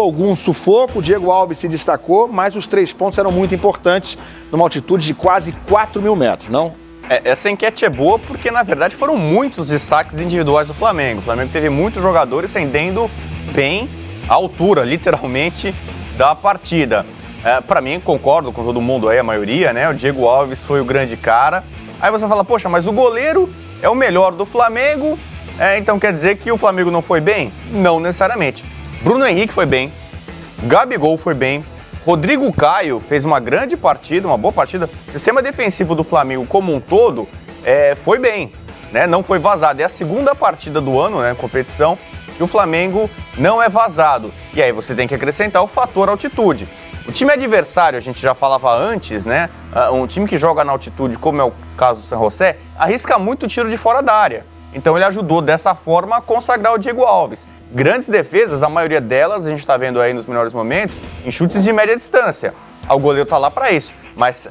algum sufoco, o Diego Alves se destacou, mas os 3 pontos eram muito importantes numa altitude de quase 4.000 metros, não? Essa enquete é boa porque, na verdade, foram muitos destaques individuais do Flamengo. O Flamengo teve muitos jogadores rendendo bem a altura, literalmente, da partida. Para mim, concordo com todo mundo aí, a maioria, né? O Diego Alves foi o grande cara. Aí você fala, poxa, mas o goleiro é o melhor do Flamengo, então quer dizer que o Flamengo não foi bem? Não necessariamente. Bruno Henrique foi bem, Gabigol foi bem, Rodrigo Caio fez uma grande partida, uma boa partida. O sistema defensivo do Flamengo como um todo foi bem, né? Não foi vazado. É a segunda partida do ano, né, competição, que o Flamengo não é vazado. E aí você tem que acrescentar o fator altitude. O time adversário, a gente já falava antes, né? Um time que joga na altitude, como é o caso do San José, arrisca muito tiro de fora da área. Então ele ajudou dessa forma a consagrar o Diego Alves. Grandes defesas, a maioria delas, a gente está vendo aí nos melhores momentos, em chutes de média distância. O goleiro está lá para isso. Mas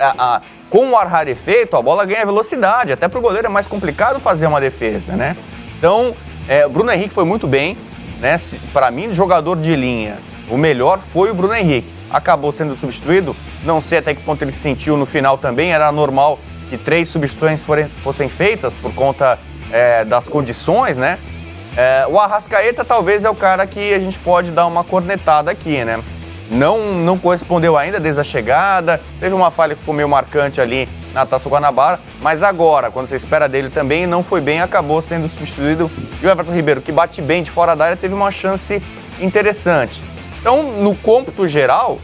com o ar rarefeito, a bola ganha velocidade. Até para o goleiro é mais complicado fazer uma defesa, né? Então, o Bruno Henrique foi muito bem, né? Para mim, jogador de linha, o melhor foi o Bruno Henrique. Acabou sendo substituído, não sei até que ponto ele se sentiu no final também, era normal que 3 substituições fossem feitas por conta das condições, né? O Arrascaeta talvez é o cara que a gente pode dar uma cornetada aqui, né? Não correspondeu ainda desde a chegada, teve uma falha que ficou meio marcante ali na Taça Guanabara, mas agora, quando você espera dele também, não foi bem, acabou sendo substituído. E o Everton Ribeiro, que bate bem de fora da área, teve uma chance interessante. Então, no cômputo geral,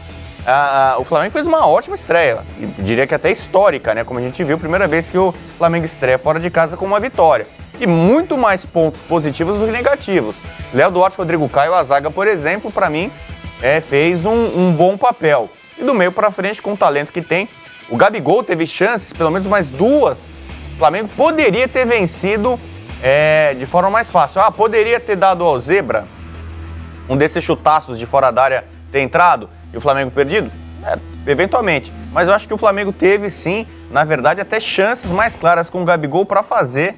o Flamengo fez uma ótima estreia, e diria que até histórica, né? Como a gente viu, primeira vez que o Flamengo estreia fora de casa com uma vitória. E muito mais pontos positivos do que negativos. Léo Duarte, Rodrigo Caio, a zaga, por exemplo, para mim, fez um bom papel. E do meio para frente, com o talento que tem, o Gabigol teve chances, pelo menos mais 2. O Flamengo poderia ter vencido de forma mais fácil. Poderia ter dado ao Zebra um desses chutaços de fora da área ter entrado e o Flamengo perdido? Eventualmente. Mas eu acho que o Flamengo teve, sim, na verdade, até chances mais claras com o Gabigol para fazer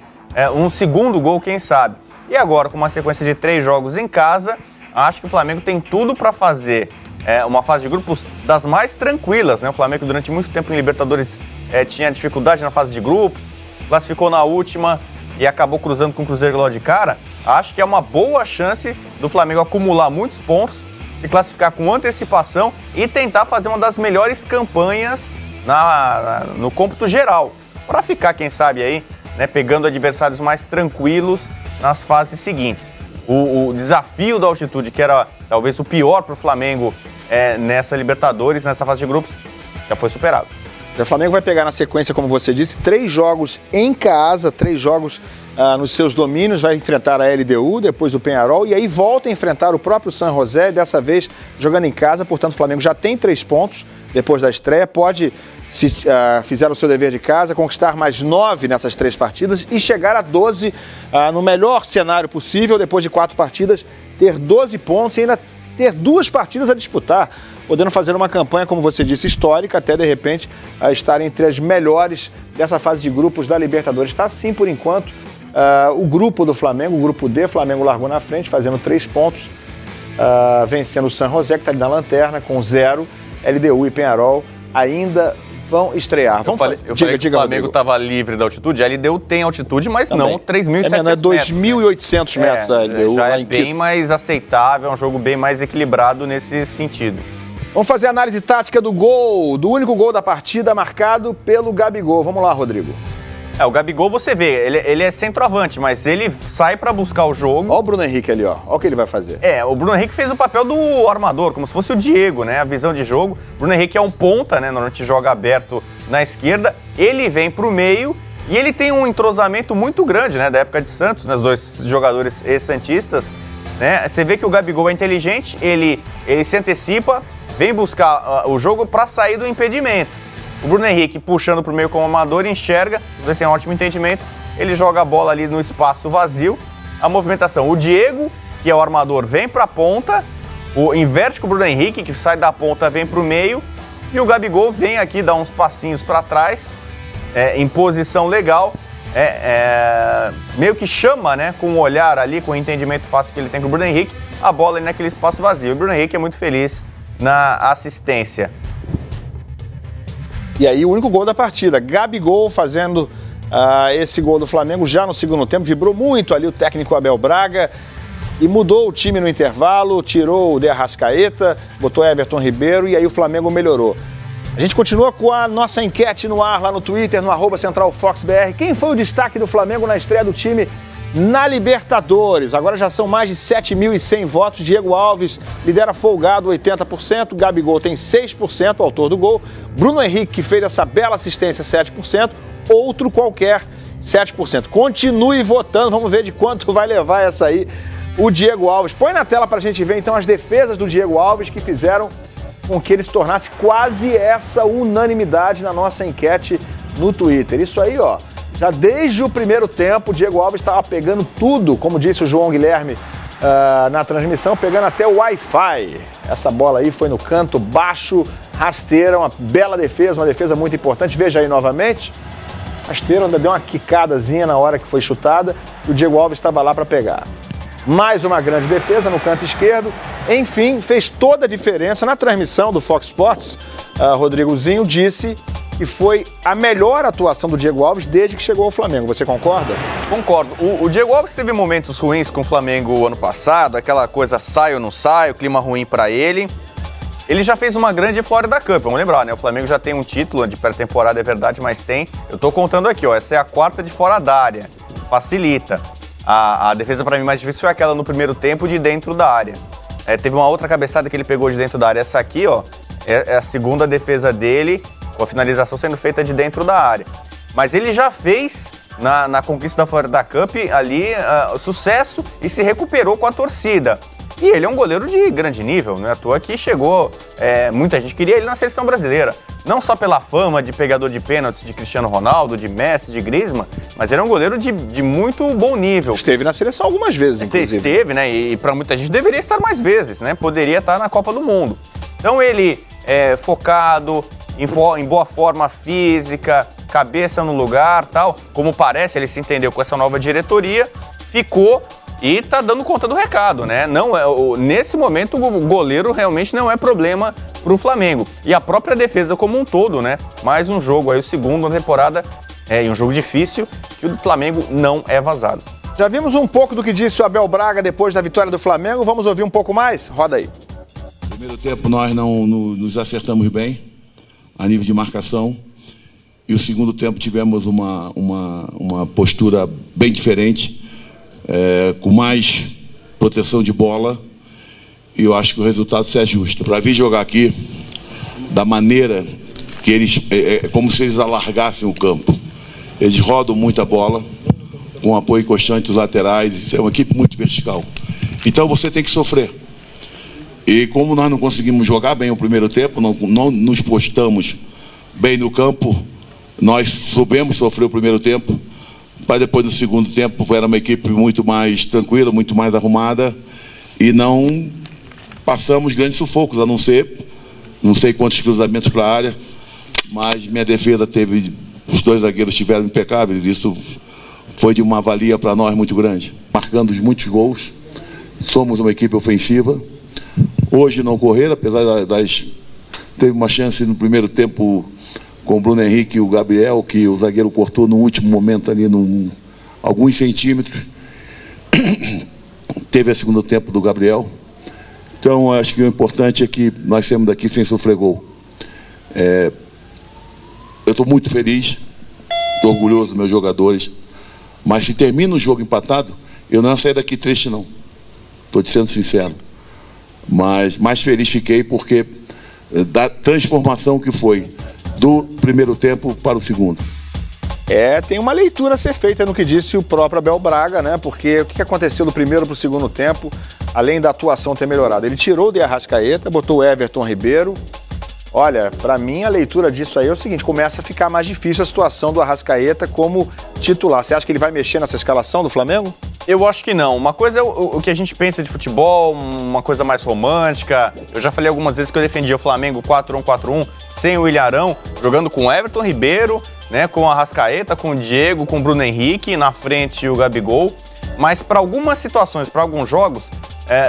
um segundo gol, quem sabe. E agora, com uma sequência de 3 jogos em casa, acho que o Flamengo tem tudo para fazer uma fase de grupos das mais tranquilas, né? O Flamengo, durante muito tempo em Libertadores, tinha dificuldade na fase de grupos, classificou na última e acabou cruzando com o Cruzeiro logo de cara. Acho que é uma boa chance do Flamengo acumular muitos pontos, se classificar com antecipação e tentar fazer uma das melhores campanhas no cômputo geral, para ficar, quem sabe, aí, né, pegando adversários mais tranquilos nas fases seguintes. O desafio da altitude, que era talvez o pior para o Flamengo nessa Libertadores, nessa fase de grupos, já foi superado. O Flamengo vai pegar na sequência, como você disse, 3 jogos em casa, 3 jogos nos seus domínios, vai enfrentar a LDU, depois o Peñarol, e aí volta a enfrentar o próprio San José, dessa vez jogando em casa. Portanto, o Flamengo já tem 3 pontos depois da estreia, pode, se fizer o seu dever de casa, conquistar mais 9 nessas 3 partidas e chegar a 12 no melhor cenário possível, depois de 4 partidas, ter 12 pontos e ainda ter 2 partidas a disputar, podendo fazer uma campanha, como você disse, histórica, até de repente estar entre as melhores dessa fase de grupos da Libertadores. Está assim por enquanto o grupo do Flamengo, o grupo D, Flamengo largou na frente, fazendo 3 pontos, vencendo o San José, que está ali na lanterna, com 0, LDU e Peñarol ainda vão estrear. Eu falei que o Flamengo estava livre da altitude, a LDU tem altitude, mas também não 3.700 metros. 2.800 metros a LDU. Já é bem mais aceitável, é um jogo bem mais equilibrado nesse sentido. Vamos fazer a análise tática do gol, do único gol da partida marcado pelo Gabigol. Vamos lá, Rodrigo. O Gabigol, você vê, ele é centroavante, mas ele sai para buscar o jogo. Olha o Bruno Henrique ali, ó. Olha o que ele vai fazer. O Bruno Henrique fez o papel do armador, como se fosse o Diego, né? A visão de jogo. O Bruno Henrique é um ponta, né? Normalmente joga aberto na esquerda. Ele vem pro meio e ele tem um entrosamento muito grande, né? Da época de Santos, né? Os 2 jogadores santistas, né? Você vê que o Gabigol é inteligente, ele se antecipa, vem buscar o jogo para sair do impedimento. O Bruno Henrique, puxando para o meio como amador, enxerga, você tem um ótimo entendimento, ele joga a bola ali no espaço vazio, a movimentação. O Diego, que é o armador, vem para a ponta, inverte com o Bruno Henrique, que sai da ponta, vem para o meio, e o Gabigol vem aqui, dá uns passinhos para trás, em posição legal, meio que chama, né, com o olhar ali, com o entendimento fácil que ele tem com o Bruno Henrique, a bola ali naquele espaço vazio. O Bruno Henrique é muito feliz na assistência. E aí o único gol da partida, Gabigol fazendo esse gol do Flamengo já no segundo tempo, vibrou muito ali o técnico Abel Braga e mudou o time no intervalo, tirou o De Arrascaeta, botou Everton Ribeiro e aí o Flamengo melhorou. A gente continua com a nossa enquete no ar lá no Twitter, no @CentralFoxBR. Quem foi o destaque do Flamengo na estreia do time na Libertadores? Agora já são mais de 7.100 votos. Diego Alves lidera folgado 80%, Gabigol tem 6%, o autor do gol. Bruno Henrique, que fez essa bela assistência, 7%, outro qualquer, 7%. Continue votando, vamos ver de quanto vai levar essa aí o Diego Alves. Põe na tela pra gente ver então as defesas do Diego Alves que fizeram com que ele se tornasse quase essa unanimidade na nossa enquete no Twitter. Isso aí, ó, já desde o primeiro tempo, o Diego Alves estava pegando tudo, como disse o João Guilherme na transmissão, pegando até o Wi-Fi. Essa bola aí foi no canto baixo, rasteira, uma bela defesa, uma defesa muito importante. Veja aí novamente, rasteira, ainda deu uma quicadazinha na hora que foi chutada, e o Diego Alves estava lá para pegar. Mais uma grande defesa no canto esquerdo. Enfim, fez toda a diferença. Na transmissão do Fox Sports, Rodrigozinho disse que foi a melhor atuação do Diego Alves desde que chegou ao Flamengo. Você concorda? Concordo. O Diego Alves teve momentos ruins com o Flamengo ano passado, aquela coisa sai ou não sai, o clima ruim para ele. Ele já fez uma grande Florida Cup, vamos lembrar, né? O Flamengo já tem um título de pré-temporada, é verdade, mas tem. Eu tô contando aqui, ó, essa é a 4ª de fora da área. Facilita. A defesa para mim mais difícil foi aquela no primeiro tempo de dentro da área. Teve uma outra cabeçada que ele pegou de dentro da área. Essa aqui, ó, é a segunda defesa dele, com a finalização sendo feita de dentro da área. Mas ele já fez, na conquista da Florida Cup, ali, sucesso e se recuperou com a torcida. E ele é um goleiro de grande nível, não é à toa que chegou, muita gente queria ele na seleção brasileira. Não só pela fama de pegador de pênaltis de Cristiano Ronaldo, de Messi, de Griezmann, mas ele é um goleiro de muito bom nível. Esteve na seleção algumas vezes, inclusive. Esteve, né? E para muita gente deveria estar mais vezes, né? Poderia estar na Copa do Mundo. Então ele é focado, em boa forma física, cabeça no lugar, tal. Como parece, ele se entendeu com essa nova diretoria, ficou e tá dando conta do recado, né? Nesse momento, o goleiro realmente não é problema pro Flamengo. E a própria defesa como um todo, né? Mais um jogo aí, o segundo na temporada, e um jogo difícil, que o do Flamengo não é vazado. Já vimos um pouco do que disse o Abel Braga depois da vitória do Flamengo. Vamos ouvir um pouco mais? Roda aí. No primeiro tempo nós não nos acertamos bem a nível de marcação. E o segundo tempo tivemos uma postura bem diferente, com mais proteção de bola, e eu acho que o resultado se ajusta. Para vir jogar aqui da maneira que eles, como se eles alargassem o campo. Eles rodam muito a bola, com apoio constante dos laterais, é uma equipe muito vertical. Então você tem que sofrer. E como nós não conseguimos jogar bem o primeiro tempo, não nos postamos bem no campo, nós soubemos sofrer o primeiro tempo, mas depois do segundo tempo era uma equipe muito mais tranquila, muito mais arrumada, e não passamos grandes sufocos, a não sei quantos cruzamentos para a área, mas minha defesa teve, os dois zagueiros estiveram impecáveis, isso foi de uma valia para nós muito grande. Marcando muitos gols, somos uma equipe ofensiva. Hoje não correram, apesar teve uma chance no primeiro tempo com o Bruno Henrique e o Gabriel, que o zagueiro cortou no último momento ali, alguns centímetros. Teve a segundo tempo do Gabriel. Então, acho que o importante é que nós saímos daqui sem sofrer gol. Eu estou muito feliz, estou orgulhoso dos meus jogadores, mas se termina o jogo empatado, eu não saio daqui triste, não. Estou te sendo sincero. Mas mais feliz fiquei porque da transformação que foi do primeiro tempo para o segundo. Tem uma leitura a ser feita no que disse o próprio Abel Braga, né? Porque o que aconteceu do primeiro para o segundo tempo, além da atuação ter melhorado? Ele tirou o De Arrascaeta, botou o Everton Ribeiro. Olha, para mim a leitura disso aí é o seguinte, começa a ficar mais difícil a situação do Arrascaeta como titular. Você acha que ele vai mexer nessa escalação do Flamengo? Eu acho que não. Uma coisa é o que a gente pensa de futebol, uma coisa mais romântica. Eu já falei algumas vezes que eu defendia o Flamengo 4-1-4-1, sem o Ilharão, jogando com o Everton Ribeiro, né, com o Arrascaeta, com o Diego, com o Bruno Henrique, na frente o Gabigol. Mas para algumas situações, para alguns jogos,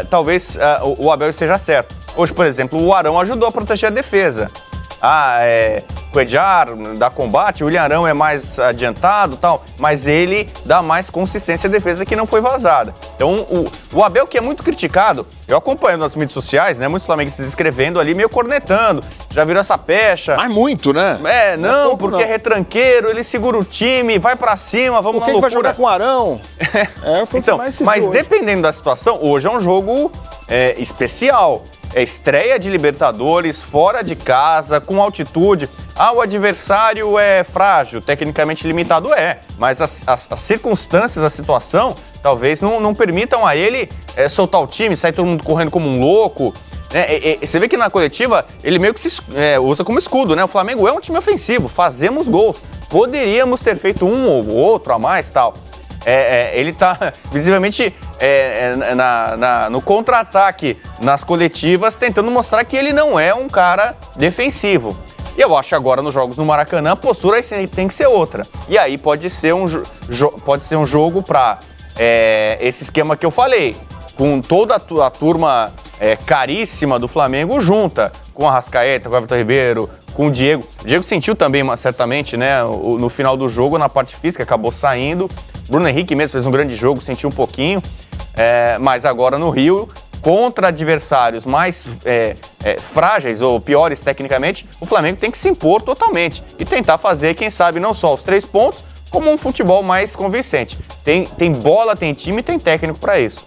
talvez o Abel esteja certo. Hoje, por exemplo, o Arão ajudou a proteger a defesa. O Edjar dá combate, o William Arão é mais adiantado e tal, mas ele dá mais consistência à defesa que não foi vazada. Então, o Abel, que é muito criticado, eu acompanho nas mídias sociais, né, muitos flamenguistas escrevendo ali, meio cornetando, já virou essa pecha. Mas muito, né? Não, porque é retranqueiro, ele segura o time, vai pra cima, vamos na loucura. Por que vai jogar com o Arão? Foi então, o que mais se mas viu dependendo da situação, hoje é um jogo especial. É estreia de Libertadores, fora de casa, com altitude. O adversário é frágil, tecnicamente limitado mas as circunstâncias, a situação, talvez não permitam a ele soltar o time, sair todo mundo correndo como um louco. Você vê que na coletiva ele meio que se usa como escudo, né? O Flamengo é um time ofensivo, fazemos gols. Poderíamos ter feito um ou outro a mais, tal. Ele está visivelmente no contra-ataque nas coletivas, tentando mostrar que ele não é um cara defensivo. E eu acho que agora nos jogos no Maracanã a postura tem que ser outra. E aí pode ser um jogo para esse esquema que eu falei, com toda a turma caríssima do Flamengo junta, com a Arrascaeta, com o Everton Ribeiro, com o Diego. O Diego sentiu também, certamente, né, no final do jogo, na parte física, acabou saindo. Bruno Henrique mesmo fez um grande jogo, sentiu um pouquinho, mas agora no Rio, contra adversários mais frágeis ou piores tecnicamente, o Flamengo tem que se impor totalmente e tentar fazer, quem sabe, não só os 3 pontos, como um futebol mais convincente. Tem bola, tem time, tem técnico para isso.